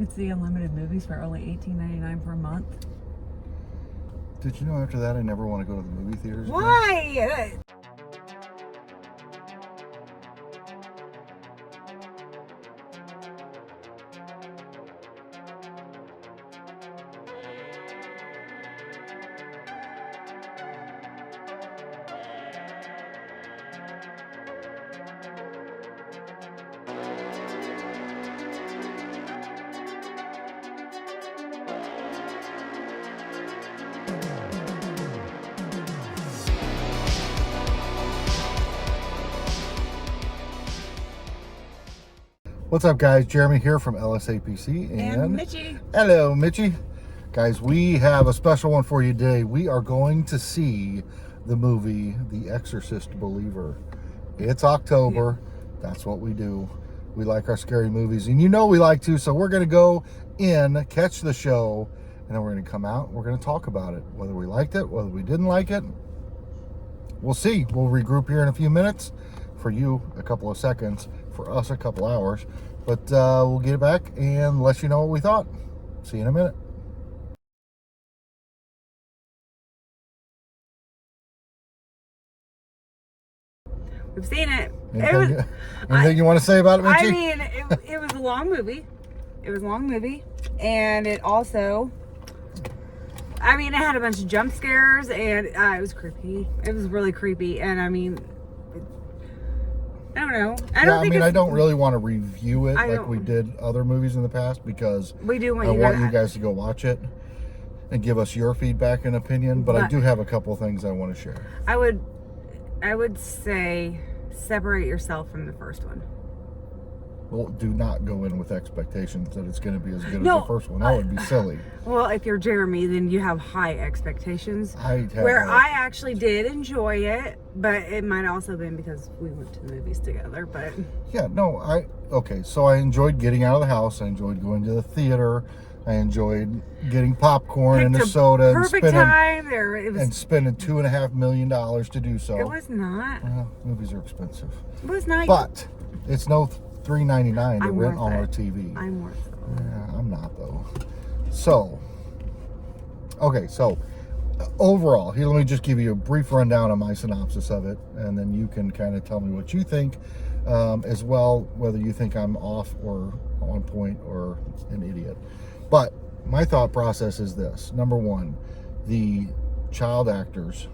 could see unlimited movies for only $18.99 per month. Did you know after that I never want to go to the movie theaters again? Why? What's up, guys? Jeremy here from LSAPC And Mitchie. Hello, Mitchie. Guys, we have a special one for you today. We are going to see the movie The Exorcist Believer. It's October. That's what we do. We like our scary movies, and you know we like to, so we're going to go in, catch the show, and then we're going to come out, we're going to talk about it. Whether we liked it, whether we didn't like it, we'll see. We'll regroup here in a few minutes. For you, a couple of seconds. For us, a couple hours. But we'll get it back and let you know what we thought. See you in a minute. We've seen it. Anything you want to say about it, Mitchie? I mean, it was a long movie. It was a long movie. And it also, I mean, it had a bunch of jump scares and it was creepy. It was really creepy. And I mean, I don't know. I don't really want to review it like we did other movies in the past because we do want I want you guys to go watch it and give us your feedback and opinion. But I do have a couple things I want to share. I would say separate yourself from the first one. Well, do not go in with expectations that it's going to be as good as the first one. That would be silly. Well, if you're Jeremy, then you have high expectations. I actually did enjoy it, but it might also have been because we went to the movies together. But yeah, no, so I enjoyed getting out of the house. I enjoyed going to the theater. I enjoyed getting popcorn and a soda and spending $2.5 million to do so. It was not. Well, movies are expensive. It was not. But it's no $3.99 to rent on our TV. I'm worth it. Yeah, I'm not though. So, okay, so overall, here, let me just give you a brief rundown of my synopsis of it, and then you can kind of tell me what you think, as well, whether you think I'm off or on point or an idiot. But my thought process is this. Number one, the child actors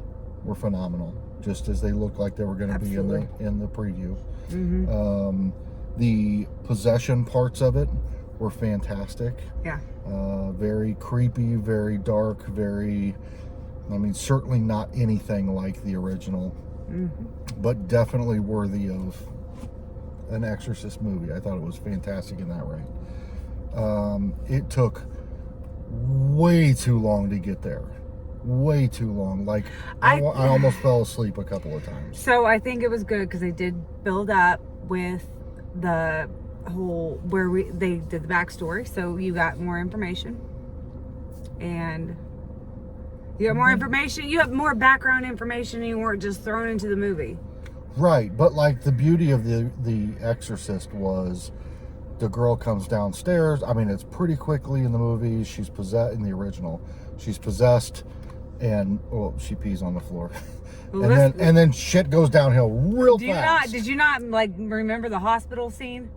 were phenomenal, just as they looked like they were going to be in the preview. Mm-hmm. The possession parts of it were fantastic. Yeah. Very creepy, very dark, certainly not anything like the original, but definitely worthy of an Exorcist movie. I thought it was fantastic in that way. It took way too long to get there. Way too long. Like, I almost fell asleep a couple of times. So I think it was good because they did build up with the whole they did the backstory, so you got more information, and you got more information. You have more background information, and you weren't just thrown into the movie. Right, but like the beauty of the Exorcist was the girl comes downstairs. I mean, it's pretty quickly in the movie. She's possessed in the original. She's possessed, and she pees on the floor. And then shit goes downhill real fast. Did you not like remember the hospital scene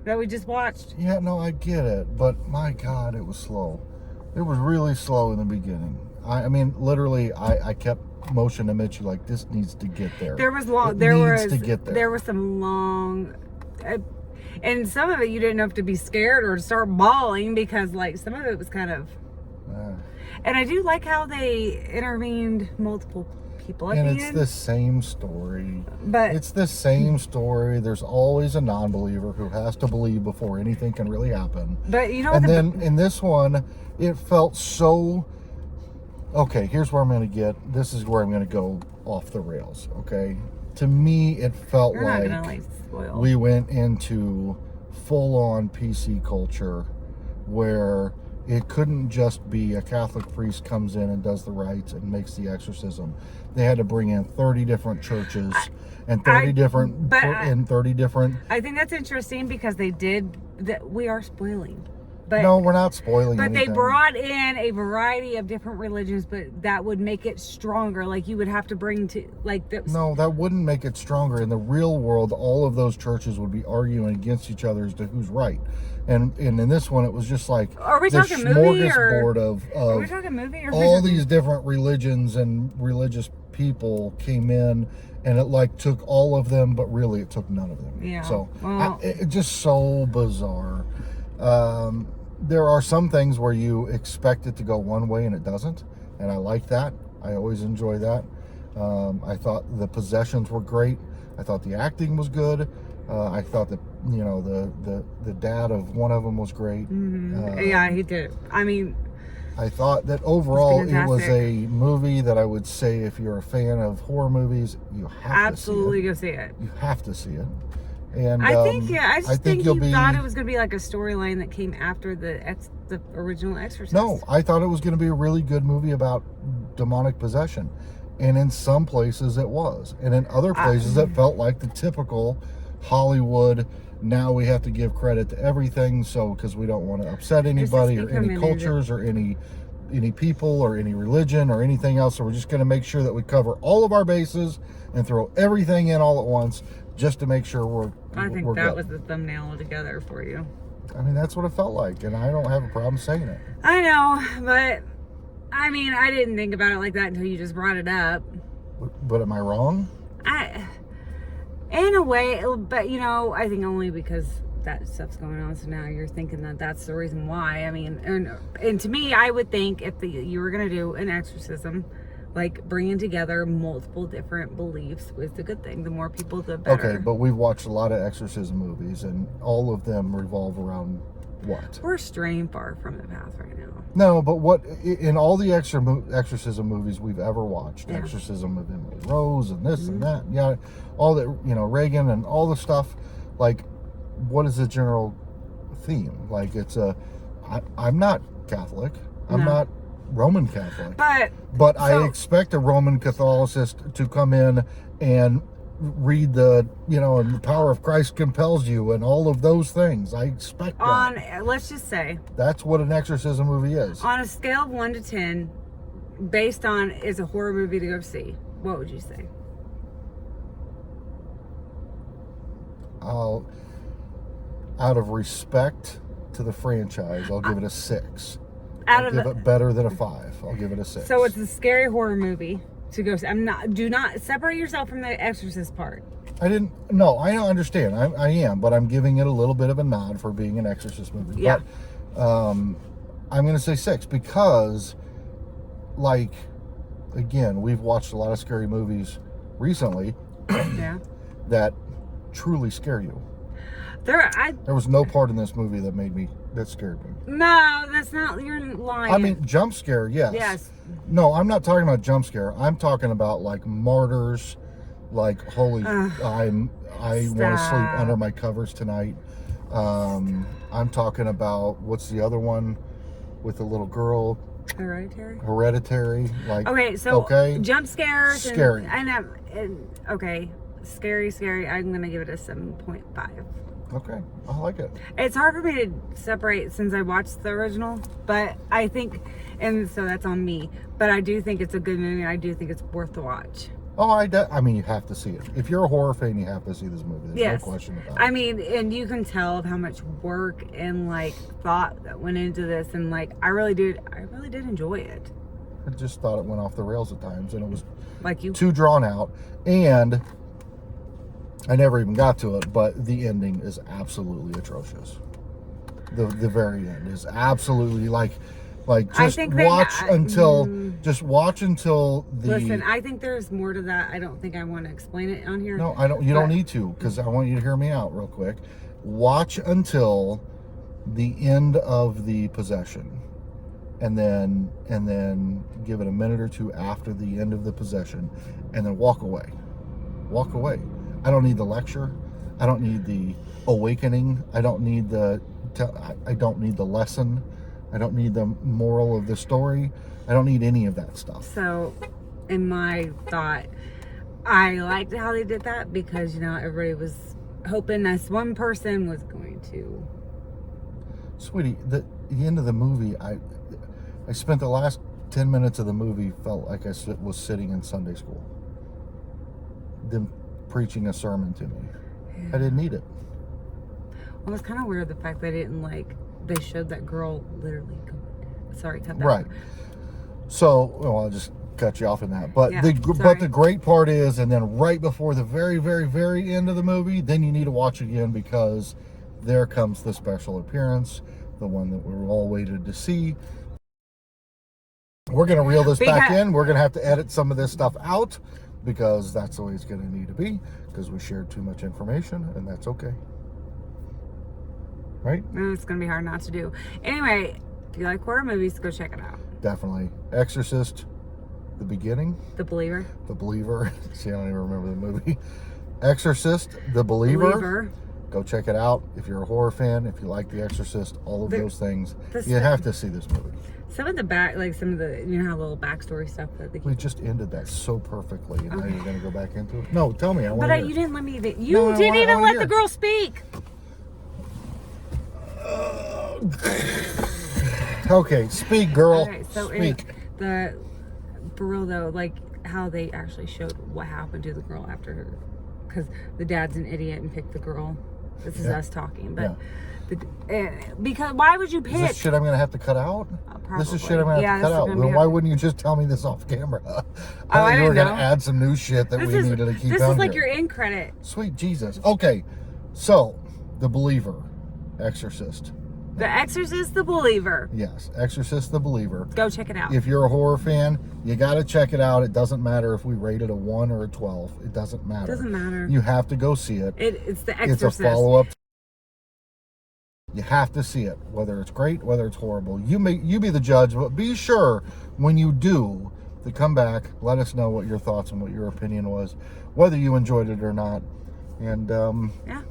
that we just watched? Yeah, no, I get it, but my God, it was slow. It was really slow in the beginning. I mean, literally, I kept motioning to Mitchie like, this needs to get there. There was some long, and some of it you didn't have to be scared or start bawling because like some of it was kind of. And I do like how they intervened multiple people at the end. And it's the same story. It's the same story. There's always a non-believer who has to believe before anything can really happen. But you know what? And then in this one, it felt so... Okay, here's where I'm going to get... This is where I'm going to go off the rails, okay? To me, it felt we went into full-on PC culture where... It couldn't just be a Catholic priest comes in and does the rites and makes the exorcism. They had to bring in 30 different churches and 30 different. I think that's interesting because they did that. We are spoiling. But no, we're not spoiling But anything. they brought in a variety of different religions, but that would make it stronger. Like you would have to bring to like the, No, that wouldn't make it stronger. In the real world, all of those churches would be arguing against each other as to who's right. And in this one, it was just like Are we the talking movie or smorgasbord are we of talking movie or all these different religions and religious people came in, and it like took all of them, but really it took none of them. Yeah. So Well, it's just so bizarre. There are some things where you expect it to go one way and it doesn't, and I like that. I always enjoy that. I thought the possessions were great. I thought the acting was good. I thought that the dad of one of them was great. yeah, he did. I mean, I thought that overall it was fantastic. a movie that I would say if you're a fan of horror movies, you have absolutely to go see it. see it. You have to see it. And I think, yeah, I just think you'll he be. thought it was going to be like a storyline that came after the original Exorcist. No, I thought it was going to be a really good movie about demonic possession. And in some places it was. And in other places it felt like the typical Hollywood, now we have to give credit to everything, so because we don't want to upset anybody or any cultures or any people or any religion or anything else. So we're just going to make sure that we cover all of our bases and throw everything in all at once just to make sure I think we're that good. was the thumbnail together for you. I mean, that's what it felt like, and I don't have a problem saying it. I know, but I mean, I didn't think about it like that until you just brought it up. But am I wrong? In a way, but you know, I think only because that stuff's going on. So now you're thinking that that's the reason why. I mean, and to me, I would think if you were gonna do an exorcism, like bringing together multiple different beliefs was the good thing. The more people, the better. Okay, but we've watched a lot of exorcism movies, and all of them revolve around what? We're straying far from the path right now. No, but what in all the exorcism movies we've ever watched, Exorcism of Emily Rose and this and that, yeah, all that, Reagan and all the stuff, like, what is the general theme? Like, I'm not Catholic, I'm not Roman Catholic, but I expect a Roman Catholicist to come in and read and the power of Christ compels you and all of those things. I expect that. Let's just say That's what an exorcism movie is. on a scale of 1 to 10, based on is a horror movie to go see, what would you say? Out of respect to the franchise, I'll give it a 6. I'll give it better than a 5. I'll give it a 6. So it's a scary horror movie to go see. Do not separate yourself from the Exorcist part. I don't understand. I am, but I'm giving it a little bit of a nod for being an Exorcist movie. Yeah. But I'm going to say 6 because, like, again, we've watched a lot of scary movies recently that truly scare you. There was no part in this movie that scared me. No, that's not, you're lying. I mean, jump scare, yes. Yes. No, I'm not talking about jump scare. I'm talking about like martyrs, like holy, I want to sleep under my covers tonight. I'm talking about, what's the other one with the little girl? Hereditary. Like, okay, so jump scares. Scary. Okay, scary. I'm going to give it a 7.5. Okay, I like it. It's hard for me to separate since I watched the original, but I think, and so that's on me, but I do think it's a good movie, and I do think it's worth the watch. Oh, I mean, you have to see it. If you're a horror fan, you have to see this movie. There's no question about it. I mean, and you can tell how much work and like thought that went into this, and like I really did enjoy it. I just thought it went off the rails at times, and it was like too drawn out, and I never even got to it, but the ending is absolutely atrocious. The very end is absolutely like just watch until the. Listen, I think there's more to that. I don't think I want to explain it on here. No, I don't. You don't need to, because I want you to hear me out real quick. Watch until the end of the possession, and then give it a minute or two after the end of the possession, and then walk away. Walk away. I don't need the lecture. I don't need the awakening. I don't need the lesson. I don't need the moral of the story. I don't need any of that stuff. So, in my thought, I liked how they did that because, everybody was hoping this one person was going to Sweetie, the end of the movie, I spent the last 10 minutes of the movie felt like I was sitting in Sunday school. Them preaching a sermon to me. Yeah. I didn't need it. Well, it was kind of weird the fact they didn't they showed that girl literally go. Sorry, cut that. Right. So, well, I'll just cut you off in that. But Yeah, but the great part is, and then right before the very, very, very end of the movie, then you need to watch again because there comes the special appearance, the one that we're all waited to see. We're going to reel this back in. We're going to have to edit some of this stuff out because that's the way it's going to need to be because we shared too much information, and that's okay. Right? It's going to be hard not to do. Anyway, if you like horror movies, go check it out. Definitely. Exorcist, the beginning. The Believer. The Believer. See, I don't even remember the movie. Exorcist, the Believer. Go check it out. If you're a horror fan, if you like The Exorcist, all of those things, you have to see this movie. Some of the you know how little backstory stuff that they keep. We just ended that so perfectly, and now you're going to go back into it? No, tell me. I want to hear. You didn't let me. You didn't even let the girl speak. Okay, speak, girl. Okay, so speak. For real though, how they actually showed what happened to the girl after her, because the dad's an idiot and picked the girl. This is us talking, but because why would you pick? Is this shit I'm gonna have to cut out? This is shit I'm gonna have to cut out. Well, why wouldn't you just tell me this off camera? I you were gonna add some new shit that we needed to keep. This is like your end credit. Sweet Jesus. Okay, so The Believer, Exorcist. The Exorcist, the Believer. Yes, Exorcist, the Believer. Go check it out. If you're a horror fan, you got to check it out. It doesn't matter if we rate it a 1 or a 12. It doesn't matter. It doesn't matter. You have to go see it. It's The Exorcist. It's a follow-up. You have to see it, whether it's great, whether it's horrible. You be the judge, but be sure when you do to come back, let us know what your thoughts and what your opinion was, whether you enjoyed it or not. And yeah.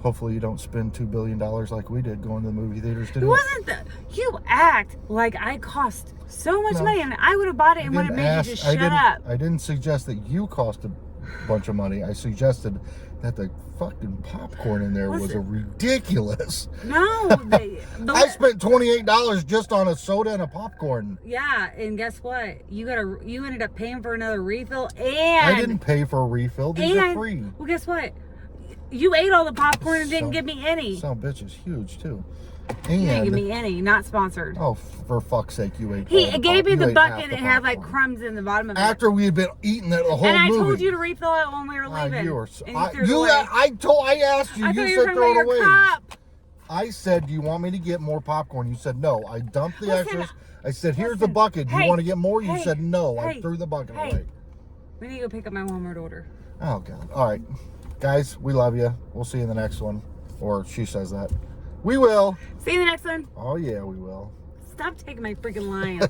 Hopefully you don't spend $2 billion like we did going to the movie theaters to do it. You act like I cost so much money and I would have bought it and would have made you just shut up. I didn't suggest that you cost a bunch of money. I suggested that the fucking popcorn in there was ridiculous. No. I spent $28 just on a soda and a popcorn. Yeah, and guess what? You ended up paying for another refill and... I didn't pay for a refill. These are free. Well, guess what? You ate all the popcorn and didn't give me any. Some bitch is huge too. And you didn't give me any. Not sponsored. Oh, for fuck's sake, you ate. He gave me the bucket and it had crumbs in the bottom of it. After we had been eating it the whole movie. And I told you to refill it when we were leaving. I asked you. You said throw it away. Cup. I said, do you want me to get more popcorn? You said no. I dumped the extras. I said, here's the bucket. Do you want to get more? You said no. I threw the bucket away. We need to go pick up my Walmart order. Oh, God. All right. Guys, we love you. We'll see you in the next one. Or she says that. We will. See you in the next one. Oh, yeah, we will. Stop taking my freaking line.